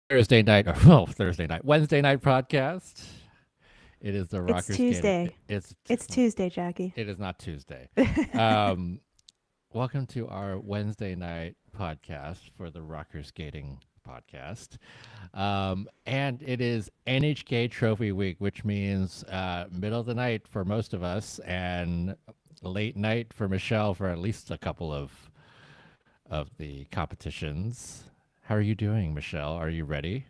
Thursday night, or well, Thursday night, Wednesday night podcast. It is the It's Rockers Gate. Tuesday. It's Tuesday, Jackie. It is not Tuesday. Um, Welcome to our Wednesday night podcast for the Rockers Skating podcast. And it is NHK Trophy week, which means middle of the night for most of us and late night for Michelle for at least a couple of the competitions. How are you doing, Michelle? Are you ready?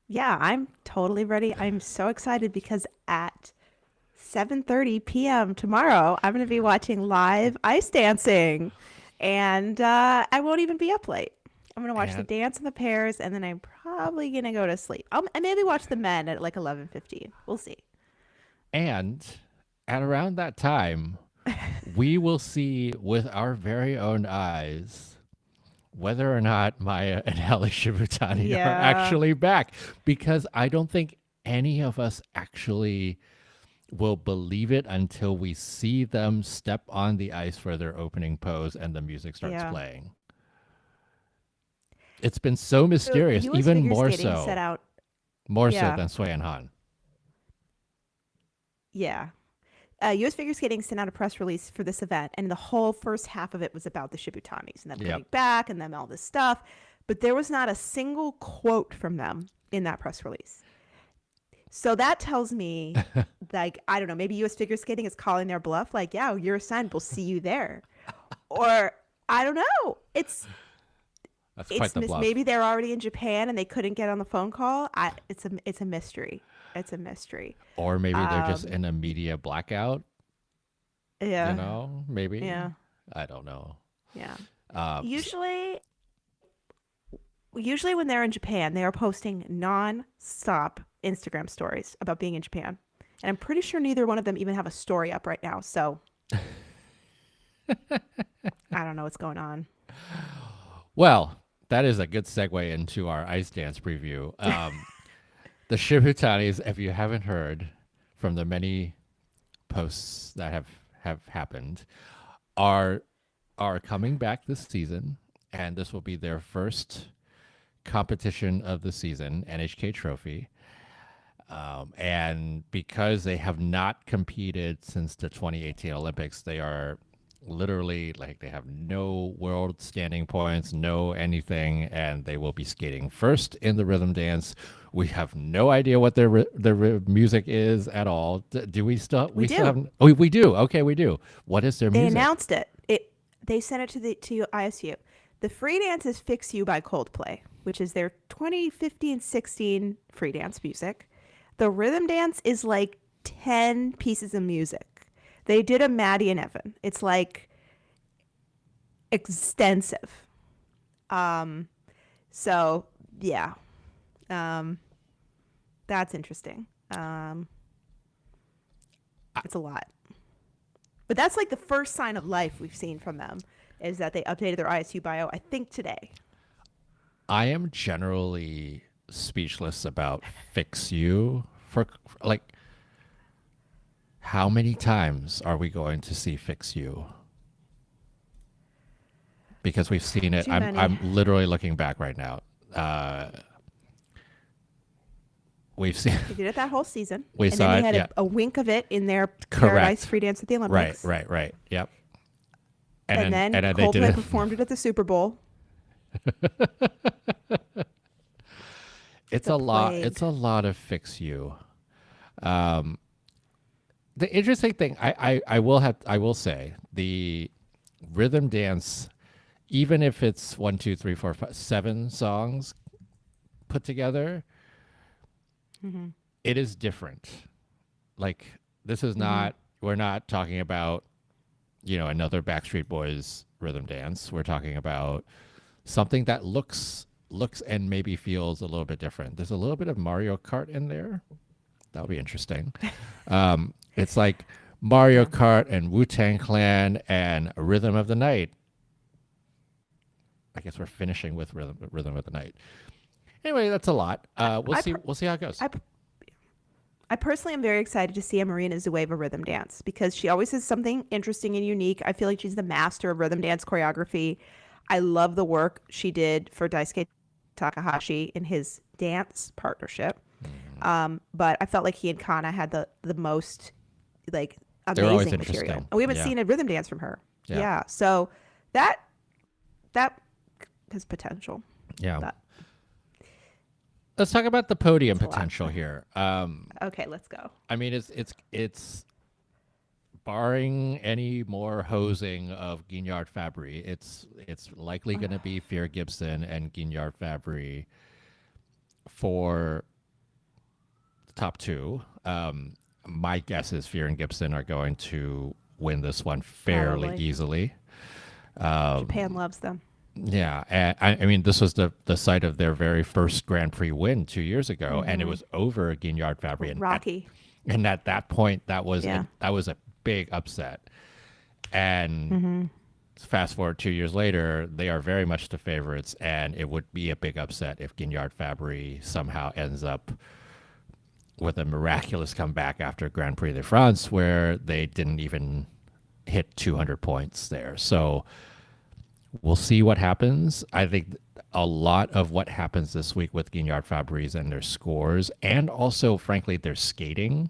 Yeah, I'm totally ready. I'm so excited because at 7:30 p.m. tomorrow, I'm going to be watching live ice dancing, and I won't even be up late. I'm going to watch the And dance and the pairs, and then I'm probably going to go to sleep. I maybe watch the men at like 11:15. We'll see. and at around that time, we will see with our very own eyes whether or not Maya and Ali Shibutani are Yeah, actually back. Because I don't think any of us actually will believe it until we see them step on the ice for their opening pose and the music starts yeah. playing. It's been so So mysterious, U.S. even figure skating set out. more so Yeah, than Sui and Han. yeah. U.S. Figure Skating sent out a press release for this event, and the whole first half of it was about the Shibutanis and them Yep. coming back and them all this stuff. But there was not a single quote from them in that press release. So that tells me, like, I don't know, maybe U.S. Figure Skating is calling their bluff, like, yeah, you're assigned, we'll see you there. Or I don't know. That's quite the bluff. Maybe they're already in Japan and they couldn't get on the phone call. It's a mystery. It's a mystery. Or maybe they're just Um, in a media blackout, yeah, maybe. yeah, I don't know. yeah. Um, s- Usually usually when they're in Japan, they are posting non-stop Instagram stories about being in Japan. And I'm pretty sure neither one of them even have a story up right now. So I don't know what's going on. well, that is a good segue into our ice dance preview. The Shibutanis, if you haven't heard from the many posts that have happened, are are coming back this season, and this will be their first competition of the season, NHK Trophy. And because they have not competed since the 2018 Olympics, they are literally like they have no world standing points, no anything, and they will be skating first in the rhythm dance. We have no idea what their music is at all. Do we still We we still do. have? Oh, we do. Okay, we do. What is their They music? announced it. They sent it to ISU. The free dance is "Fix You" by Coldplay, which is their 2015-16 free dance music. The rhythm dance is like 10 pieces of music. They did a Maddie and Evan. It's like extensive. Um, so yeah, um, that's interesting. Um, it's a lot, but that's like the first sign of life we've seen from them is that they updated their ISU bio. I think today. I am generally speechless about "Fix You" for like how many times are we going to see "Fix You"? Because we've seen it. Too I'm many. literally looking back right now. Uh, we've seen They did it that whole season, we and then saw they it. had Yeah, a wink of it in their Paradise correct. free dance at the Right, Olympics, right, right. Yep. and then And then they did Coldplay it. performed it at the Super Bowl. It's It's a a lot. plague. It's a lot of "Fix You." Um, the interesting thing, I will say the rhythm dance, even if it's one, two, three, four, five, seven songs put together, Mm-hmm. it is different. Like this is Mm-hmm. not. We're not talking about another Backstreet Boys rhythm dance. We're talking about something that looks and maybe feels a little bit different. There's a little bit of Mario Kart in there. That'll be interesting. It's like Mario Yeah. Kart and Wu Tang Clan and Rhythm of the Night. I guess we're finishing with Rhythm of the Night. Anyway, that's a lot. I, We'll I, see. per- We'll see how it goes. I, I personally am very excited to see a Marina Zueva rhythm dance because she always has something interesting and unique. I feel like she's the master of rhythm dance choreography. I love the work she did for Daisuke Takahashi in his dance partnership. Mhm. But I felt like he and Kana had the most like They're always amazing material, interesting. and we haven't Yeah. seen a rhythm dance from her. Yeah. Yeah, so that that has potential. Yeah. But Let's talk about the podium it's a lot. potential here. Okay, let's go. I mean, it's barring any more hosing of Guignard Fabry, it's likely going to be Fear Gibson and Guignard Fabry for the top two. My guess is Fear and Gibson are going to win this one fairly Probably. easily. Japan loves them. Yeah, and I mean, this was the site of their very first Grand Prix win 2 years ago, and it Mm-hmm. was over Guignard Fabry, Rocky. and at that point, Yeah. that was a big upset. And Mm-hmm. fast forward 2 years later, they are very much the favorites, and it would be a big upset if Guignard Fabry somehow ends up with a miraculous comeback after Grand Prix de France, where they didn't even hit 200 points there. So we'll see what happens. I think a lot of what happens this week with Guignard Fabry's and their scores, and also, frankly, their skating,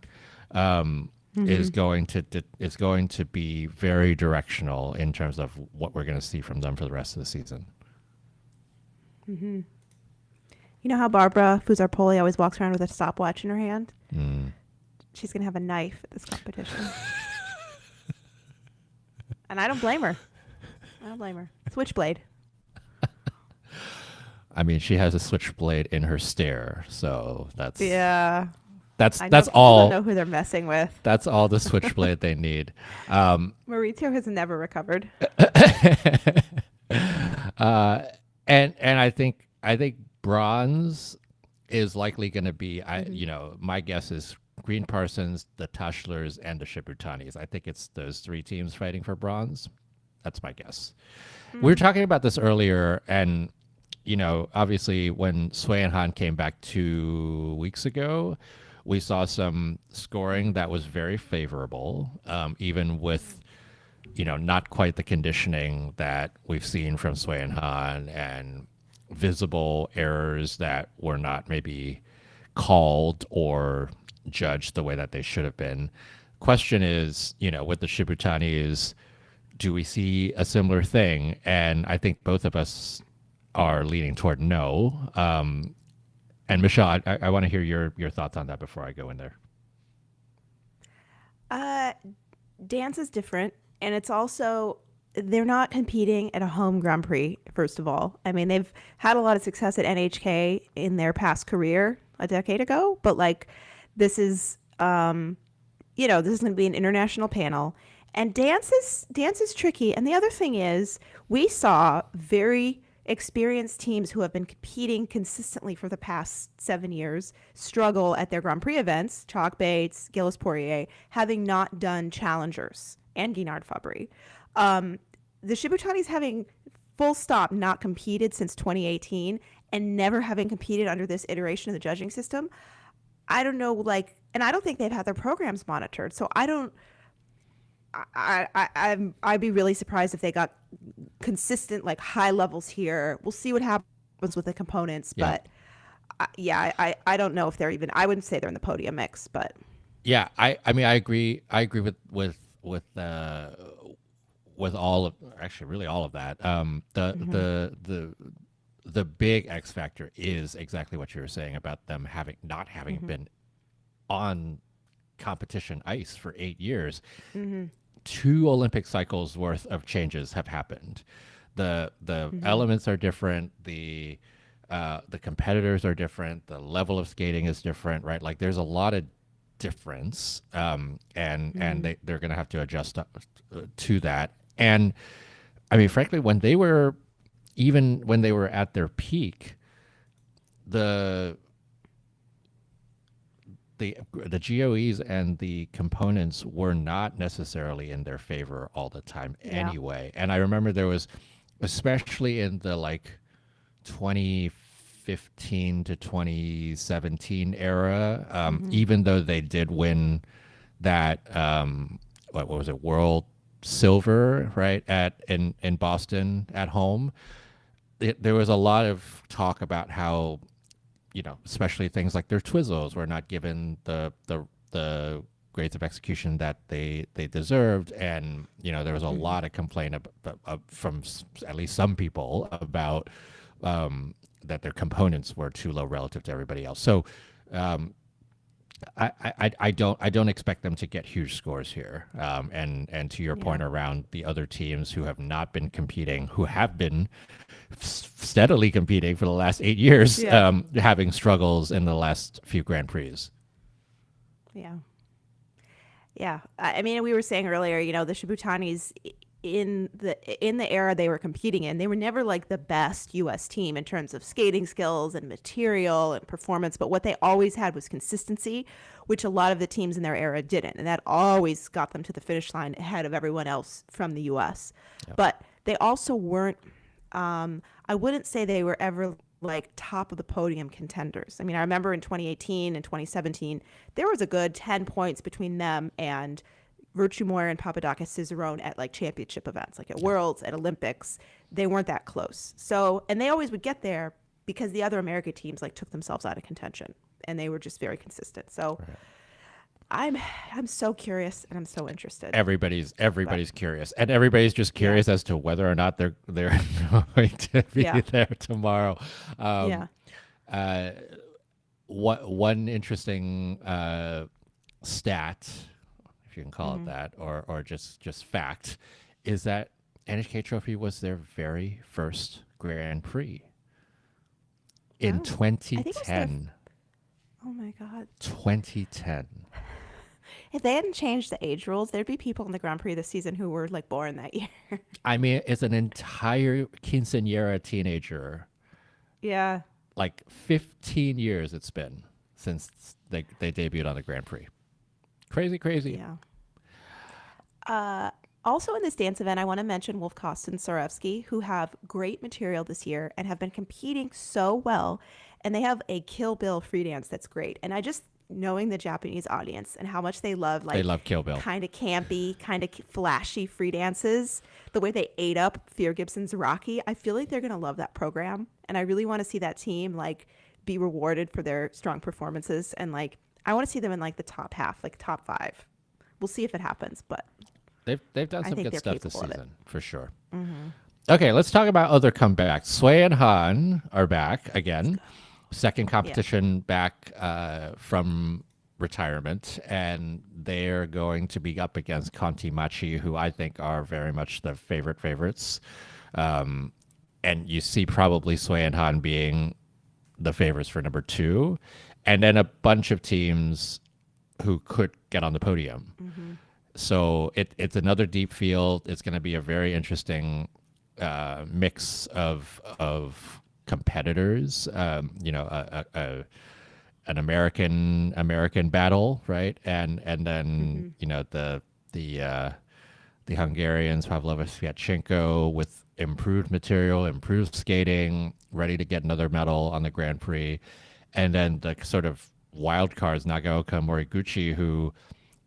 Mm-hmm. is going to be very directional in terms of what we're going to see from them for the rest of the season. Mm-hmm. You know how Barbara Fusar-Poli always walks around with a stopwatch in her hand? Mm. She's gonna have a knife at this competition, and I don't blame her. I don't blame her. Switchblade. I mean, she has a switchblade in her stare, so Yeah. that's I know that's people all. don't know who they're messing with. That's all the switchblade they need. Maurizio has never recovered. uh, and I think bronze is likely going to be. My guess is Green Parsons, the Tushlers, and the Shibutanis. I think it's those three teams fighting for bronze. That's my guess. We were talking about this earlier, and obviously when Sui and Han came back 2 weeks ago, we saw some scoring that was very favorable, even with not quite the conditioning that we've seen from Sui and Han, and visible errors that were not maybe called or judged the way that they should have been. Question is, with the Shibutanis, do we see a similar thing? And I think both of us are leaning toward no. And Michelle, I want to hear your thoughts on that before I go in there. Dance is different, and it's also they're not competing at a home Grand Prix. First of all, I mean they've had a lot of success at NHK in their past career a decade ago, but like this is this is going to be an international panel, and dance is tricky. And the other thing is we saw very experienced teams who have been competing consistently for the past 7 years struggle at their Grand Prix events, Chalk Bates, Gilles Poirier, having not done challengers, and Guignard Fabry. The Shibutanis having full stop not competed since 2018 and never having competed under this iteration of the judging system. I don't know, and I don't think they've had their programs monitored. So I don't. I'd be really surprised if they got consistent high levels here. We'll see what happens with the components, Yeah. but I don't know if they're even. I wouldn't say they're in the podium mix, but Yeah, I mean I agree with all of, actually really all of that. The big X factor is exactly what you were saying about them not having been on competition ice for 8 years. 2 Olympic cycles worth of changes have happened. The elements are different. The competitors are different. The level of skating is different, right? Like there's a lot of difference, and they're going to have to adjust to that. And I mean, frankly, when they were at their peak, the GOEs and the components were not necessarily in their favor all the time anyway. And I remember there was, especially in the 2015 to 2017 era, even though they did win that, what was it, World Silver, right, in Boston at home, there was a lot of talk about how, especially things like their Twizzles were not given the grades of execution that they deserved, and there was a Mm-hmm. lot of complaint from at least some people about that their components were too low relative to everybody else. So um, I don't expect them to get huge scores here. And to your Yeah. point around the other teams who have not been competing, who have been steadily competing for the last 8 years, Yeah. having struggles in the last few Grand Prix. Yeah. Yeah. I mean, we were saying earlier, the Shibutanis in the era they were competing in, they were never like the best US team in terms of skating skills and material and performance, but what they always had was consistency, which a lot of the teams in their era didn't. And that always got them to the finish line ahead of everyone else from the US. Yep. But they also weren't I wouldn't say they were ever like top of the podium contenders. I mean, I remember in 2018 and 2017, there was a good 10 points between them and Virtue Moyer and Papadakis Cicerone at like championship events, like at Worlds, at Olympics. They weren't that close. So, and they always would get there because the other American teams like took themselves out of contention and they were just very consistent. So Right. I'm I'm so curious and I'm so interested. But Everybody's curious, and everybody's just yeah, curious as to whether or not they're going to be yeah, there tomorrow. Um, yeah. uh, what one interesting stat, if you can call it Hmm. that, or just fact, is that NHK Trophy was their very first Grand Prix in Oh, I think it was their. 2010. Oh my God. 2010. If they hadn't changed the age rules, there'd be people in the Grand Prix this season who were like born that year. I mean, it's an entire quinceañera teenager. Yeah. Like 15 years it's been since they debuted on the Grand Prix. Crazy, crazy. Yeah. Uh, Also in this dance event, I want to mention Wolf Kost and Sorevsky, who have great material this year and have been competing so well. And they have a Kill Bill free dance that's great. And I just, knowing the Japanese audience and how much they love They like love Kill Bill. kind of campy, kind of flashy free dances, the way they ate up Fear Gibson's Rocky, I feel like they're going to love that program. And I really want to see that team like be rewarded for their strong performances. And like, I want to see them in like the top half, like top five. We'll see if it happens, but They've done I some think good they're stuff this capable of it. season for sure. Mm-hmm. Okay, let's talk about other comebacks. Sway and Han are back Let's again. go. Second Yeah. competition back from retirement, and they're going to be up against Conti Machi, who I think are very much the favorites. Um, and you see probably Sway and Han being the favorites for number two, and then a bunch of teams who could get on the podium. Mm-hmm. So it's another deep field. It's going to be a very interesting mix of competitors. An American battle, right? And Mm-hmm. then the Hungarians, Pavlova Sviatchenko, with improved material, improved skating, ready to get another medal on the Grand Prix, and then the sort of wild cards Nagaoka Moriguchi, who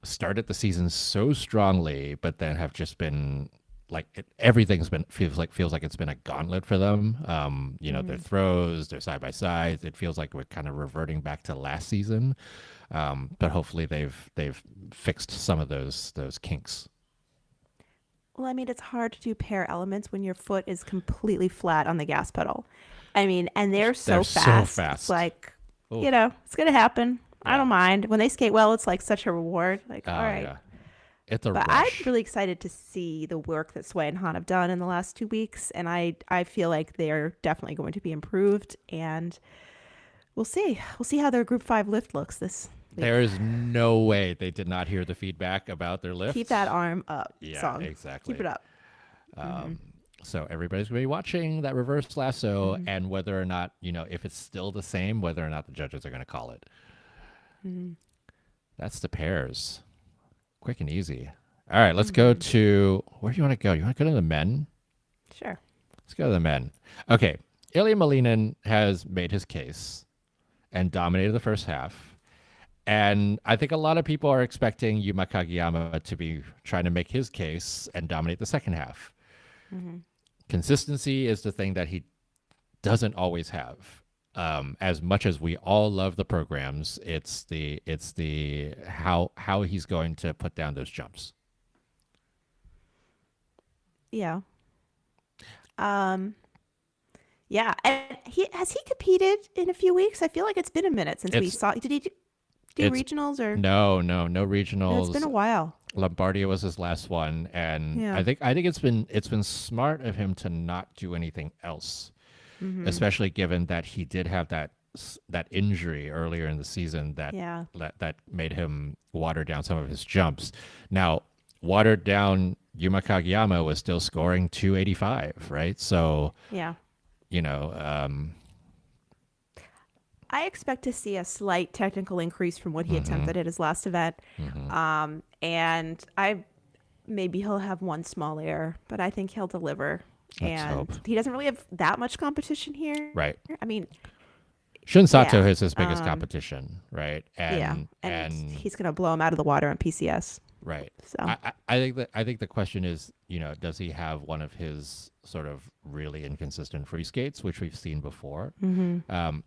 started the season so strongly, but then have just been like everything's been feels like it's been a gauntlet for them. Their Mm-hmm. throws, their side by sides. It feels like we're kind of reverting back to last season, but hopefully they've fixed some of those kinks. Well, I mean, it's hard to do pair elements when your foot is completely flat on the gas pedal. I mean, and they're They're so so fast. It's fast. like, Oh it's going to happen. I yeah. don't mind. When they skate well, it's like such a reward. Like, all Oh right. yeah. It's a But I'm rush. really excited to see the work that Sway and Han have done in the last 2 weeks. And I feel like they're definitely going to be improved. And we'll see. We'll see how their Group 5 lift looks this week. There is no way they did not hear the feedback about their Keep lift. that arm up Yeah, song. Keep exactly. it up. Mm-hmm. So everybody's going to be watching that reverse lasso, Mm-hmm. and whether or not, if it's still the same, whether or not the judges are going to call it. Mm-hmm. That's the pairs. Quick and easy. All right, let's go Mm-hmm. to, where do you want to go? You want to go to the men? Sure. Let's go to the men. Okay. Ilya Malinin has made his case and dominated the first half. And I think a lot of people are expecting Yuma Kageyama to be trying to make his case and dominate the second half. Mm-hmm. Consistency is the thing that he doesn't always have. As much as we all love the programs, it's the how he's going to put down those jumps. Yeah. Um. Yeah. And he competed in a few weeks? I feel like it's been a minute since we It's saw. Did he do it's regionals or? no No, it's been regionals. a while. Lombardia was his last one, and Yeah. I think it's been smart of him to not do anything else, Mm-hmm. especially given that he did have that injury earlier in the season Yeah. that made him water down some of his jumps. Now, watered down Yuma Kageyama was still scoring 285, right? So, Yeah. you know, I expect to see a slight technical increase from what he mhm, attempted at his last event. mhm. And I maybe he'll have one small error, but I think he'll deliver. Let's And hope. he doesn't really have that much competition here. Right. I mean, Shun yeah. Sato is his biggest Um, competition, right? yeah. And And and he's going to blow him out of the water on PCS. right. So, I think the question is, does he have one of his sort of really inconsistent free skates, which we've seen before? mm-hmm.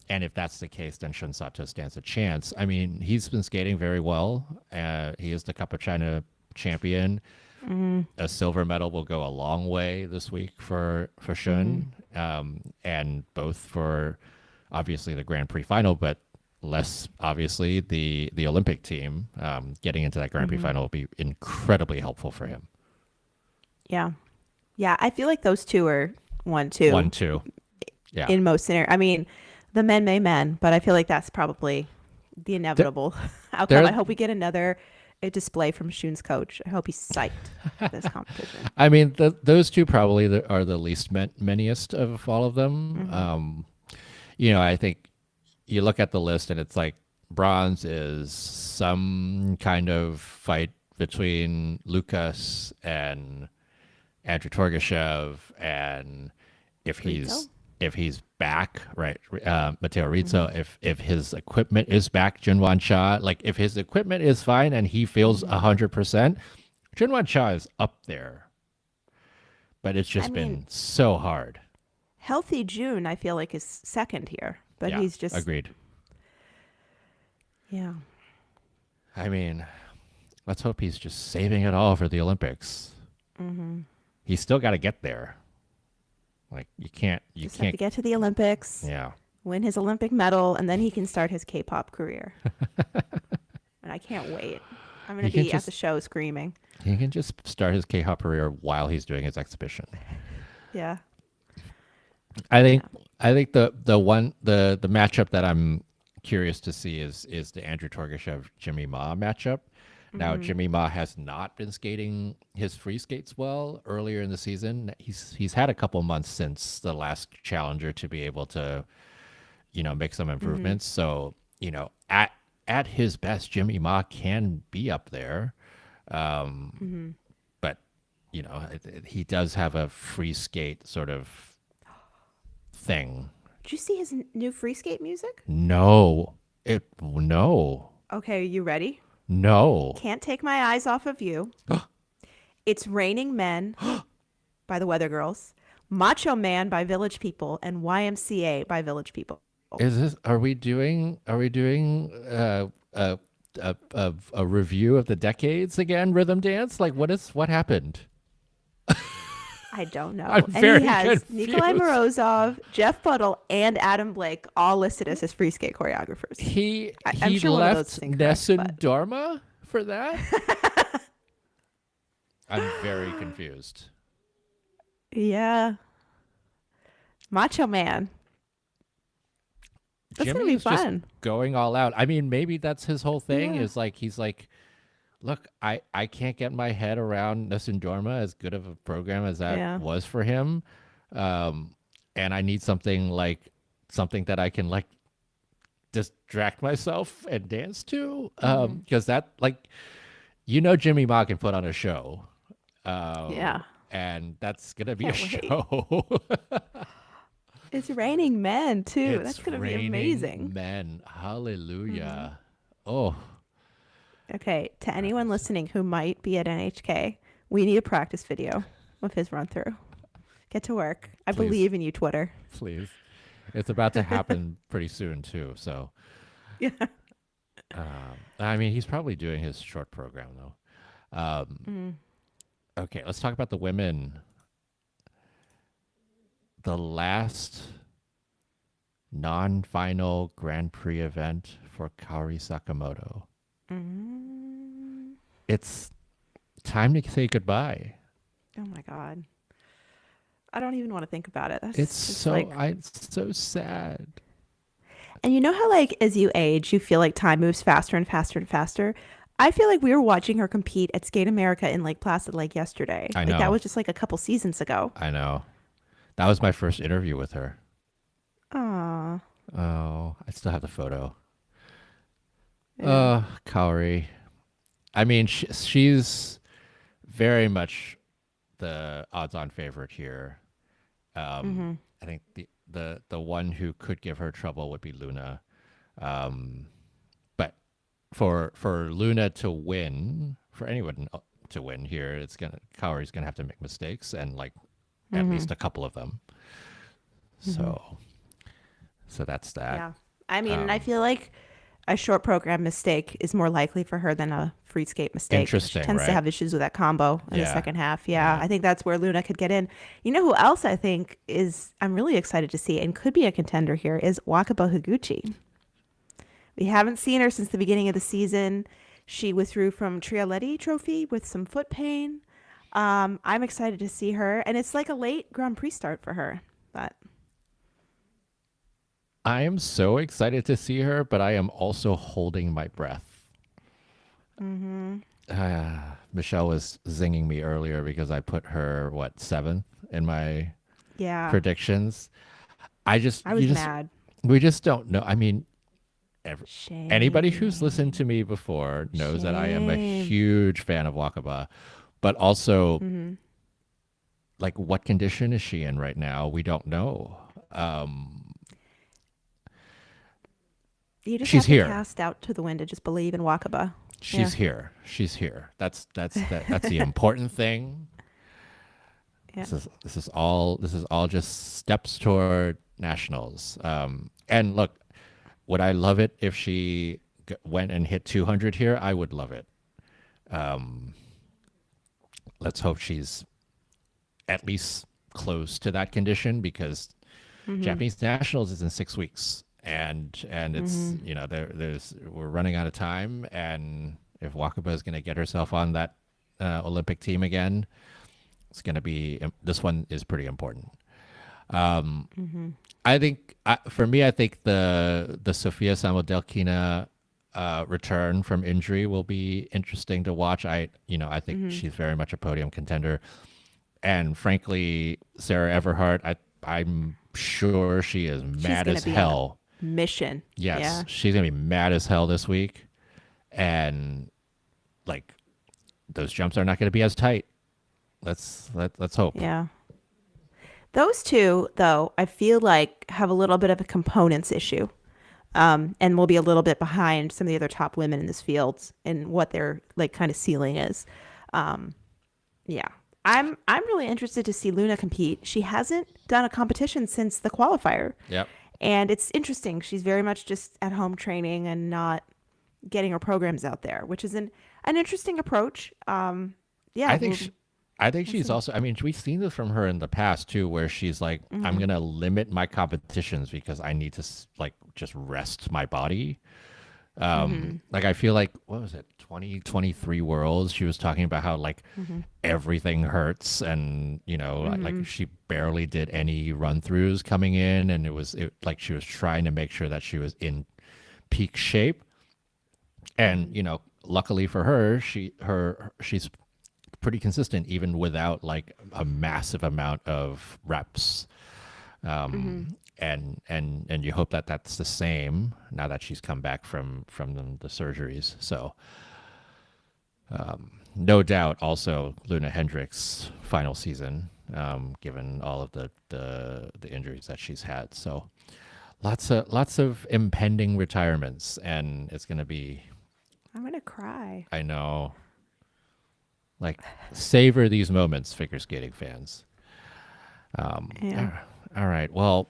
And if that's the case, then Shun Sato stands a chance. I mean, he's been skating very well. He is the Cup of China champion. Mm-hmm. A silver medal will go a long way this week for Mm-hmm. Shun, and both for obviously the Grand Prix final, but less obviously the Olympic team. Getting into that Grand Prix Mm-hmm. final will be incredibly helpful for him. Yeah. Yeah. I feel like those two are 1-2 1-2, yeah. in most scenarios. I mean, the men may men, but I feel like that's probably the inevitable outcome. I They're, hope we get another display from Shun's coach. I hope he's psyched for this competition. I mean, those two probably are the least manyest of all of them. Mm-hmm. I think you look at the list and it's like bronze is some kind of fight between Lucas and Andrew Torgashev, and if Rito? he's back, right, Matteo Mm-hmm. Rizzo, if his equipment is back, Junwan Cha, like if his equipment is fine and he feels Mm-hmm. 100%, Junwan Cha is up there, but it's I just mean, been so hard. healthy June, I feel like, is second here, but Yeah, he's just, agreed. yeah. I mean, let's hope he's just saving it all for the Olympics. Mm-hmm. He's still got to get there. Like you Just have can't. to get to the Olympics, Yeah, win his Olympic medal, and then he can start his K-pop career. And I can't wait. I'm going he to can be at the just show screaming. he can just start his K-pop career while he's doing his exhibition. Yeah. I think Yeah. I think the matchup that I'm curious to see is the Andrew Torgashev Jimmy Ma matchup. Now Mm-hmm. Jimmy Ma has not been skating his free skates well earlier in the season. He's had a couple months since the last challenger to be able to make some Mm-hmm. improvements. So at his best, Jimmy Ma can be up there, um, Mm-hmm. but he does have a free skate sort of thing. Did you see his new free skate music? No, Okay, are you ready? no. Can't Take My Eyes Off of You. It's Raining Men by the Weather Girls. Macho Man by Village People and YMCA by Village People. Is this? Are we doing? A review of the decades again? Rhythm dance? Like what happened? I don't know. I'm And very he has Nikolai confused. Morozov, Jeff Buttle, and Adam Blake all listed as his free skate choreographers. I'm He sure one of those left is incorrect, Nessun but Dharma for that. I'm very confused. yeah. Macho Man. That's going to Jimmy be is just fun. going all out. I mean, maybe that's his whole thing. Yeah. Is like he's like, look, I can't get my head around Nessun Dorma, as good of a program as that Yeah. was for him, and I need something that I can like distract myself and dance to, because that Jimmy Ma can put on a show, Yeah. and that's gonna be a Can't wait. show. It's Raining Men, too. That's It's going to be raining amazing. men. Hallelujah. Mm-hmm. Oh, Okay, to anyone listening who might be at NHK, we need a practice video of his run through. Get to work. I Please. believe in you, Twitter. please. It's about to happen pretty soon too. So, Yeah. I mean, he's probably doing his short program though. Mm. Okay, let's talk about the women. The last non-final Grand Prix event for Kaori Sakamoto. Mm. It's time to say goodbye. Oh my God. I don't even want to think about it. It's That's just so like, I it's so sad. and you know how like as you age, you feel like time moves faster and faster and faster. I feel like we were watching her compete at Skate America in Lake Placid like yesterday. I Like that know. was just like a couple seasons ago. I know. That was my first interview with her. Aw. Oh, I still have the photo. Yeah. Kaori. I mean, she's very much the odds-on favorite here. Mm-hmm. I think the one who could give her trouble would be Luna. Um, but for Luna to win, for anyone to win here, Kaori's gonna have to make mistakes and like at Mm-hmm. least a couple of them. Mm-hmm. So that's that. Yeah. I mean, I Um, feel like a short program mistake is more likely for her than a free skate mistake. She Interesting, tends to right? have issues with that combo in the Yeah, second half. Yeah, yeah. I think that's where Luna could get in. You know who else I think is I'm really excited to see and could be a contender here is Wakabo Higuchi. We haven't seen her since the beginning of the season. She withdrew from Trialetti Trophy with some foot pain. I'm excited to see her, and it's like a late Grand Prix start for her. But I am so excited to see her, but I am also holding my breath. mm-hmm. Michelle was zinging me earlier because I put her what seventh in my Yeah, predictions. I You was just mad. we just don't know. I mean, anybody who's listened to Shame. me before knows that I am a Shame. huge fan of Wakaba, but also Mm-hmm. like what condition is she in right now? We don't know. Um, You just she's have to here. cast out to the wind and just believe in Wakaba. Yeah. She's here. She's here. That's the important thing. Yeah. This is all just steps toward nationals. And look, would I love it if she went and hit 200 here? I would love it. Um, let's hope she's at least close to that condition because Mm-hmm. Japanese nationals is in 6 weeks, and it's Mm-hmm. there's we're running out of time, and if Wakaba is going to get herself on that Olympic team again, it's going to be this one is pretty important. Um, Mm-hmm. I think for me, I think the Sofia Samodelkina return from injury will be interesting to watch. I think Mm-hmm. she's very much a podium contender, and frankly, Sarah Everhart, I'm sure she is She's mad gonna as be on a hell. mission. Yes, Yeah. she's gonna be mad as hell this week, and like those jumps are not gonna be as tight. Let's hope. Yeah. Those two, though, I feel like have a little bit of a components issue, and will be a little bit behind some of the other top women in this field and what their like kind of ceiling is. Um, yeah, I'm really interested to see Luna compete. She hasn't done a competition since the qualifier, Yep. and it's interesting. She's very much just at home training and not getting her programs out there, which is an interesting approach. Yeah, I think I think we'll she's see. also. I mean, we've seen this from her in the past too, where she's like, "I'm Hmm. gonna limit my competitions because I need to like just rest my body." Hmm. Like I feel like what was it, 2023 Worlds? She was talking about how like Hmm. everything hurts, and like Hmm. she barely did any run throughs coming in, and like she was trying to make sure that she was in peak shape, and Hmm. luckily for her, she's pretty consistent even without like a massive amount of reps. Hmm. And you hope that that's the same now that she's come back from the surgeries. So no doubt also Luna Hendricks' final season, given all of the injuries that she's had. So lots of impending retirements, and it's going to be, I'm gonna cry. I know, like, savor these moments, figure skating fans. Yeah. All right. Well,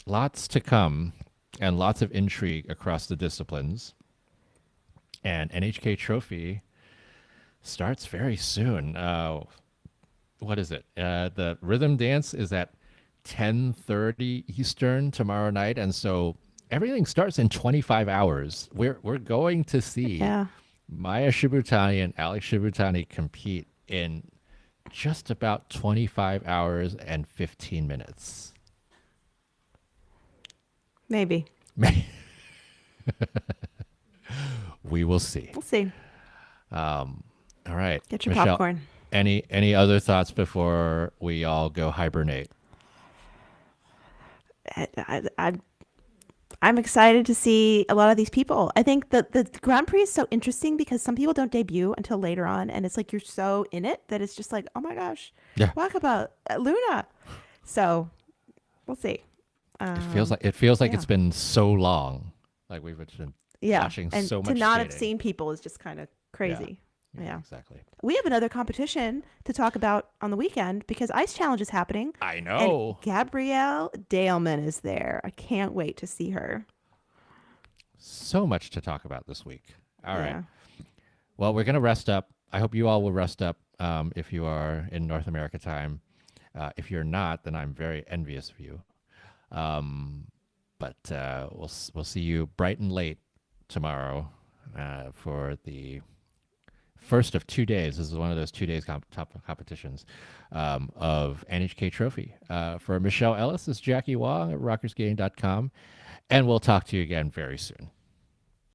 lots to come and lots of intrigue across the disciplines. And NHK Trophy starts very soon. What is it? The rhythm dance is at 10:30 Eastern tomorrow night, and so everything starts in 25 hours. We're going to see Yeah. Maya Shibutani and Alex Shibutani compete in just about 25 hours and 15 minutes. Maybe. We will see. We'll see. All right. Get your Michelle, popcorn. any other thoughts before we all go hibernate? I, I'm excited to see a lot of these people. I think that the Grand Prix is so interesting because some people don't debut until later on, and it's like you're so in it that it's just like, oh my gosh, Yeah. Wakaba, Luna. So we'll see. It feels like Yeah, it's been so long. Like we've been yeah, watching and so to much not have skating. seen people is just kind of Yeah. crazy. Yeah, Yeah, exactly. we have another competition to talk about on the weekend because Ice Challenge is happening, I and know. Gabrielle Daleman is there. I can't wait to see her. So much to talk about this week. All right. Yeah. Well, we're going to rest up. I hope you all will rest up if you are in North America time. If you're not, then I'm very envious of you. But we'll see you bright and late tomorrow for the first of 2 days. This is one of those 2 days top competitions of NHK Trophy. For Michelle Ellis, this is Jackie Wong at rockersgating.com. And we'll talk to you again very soon.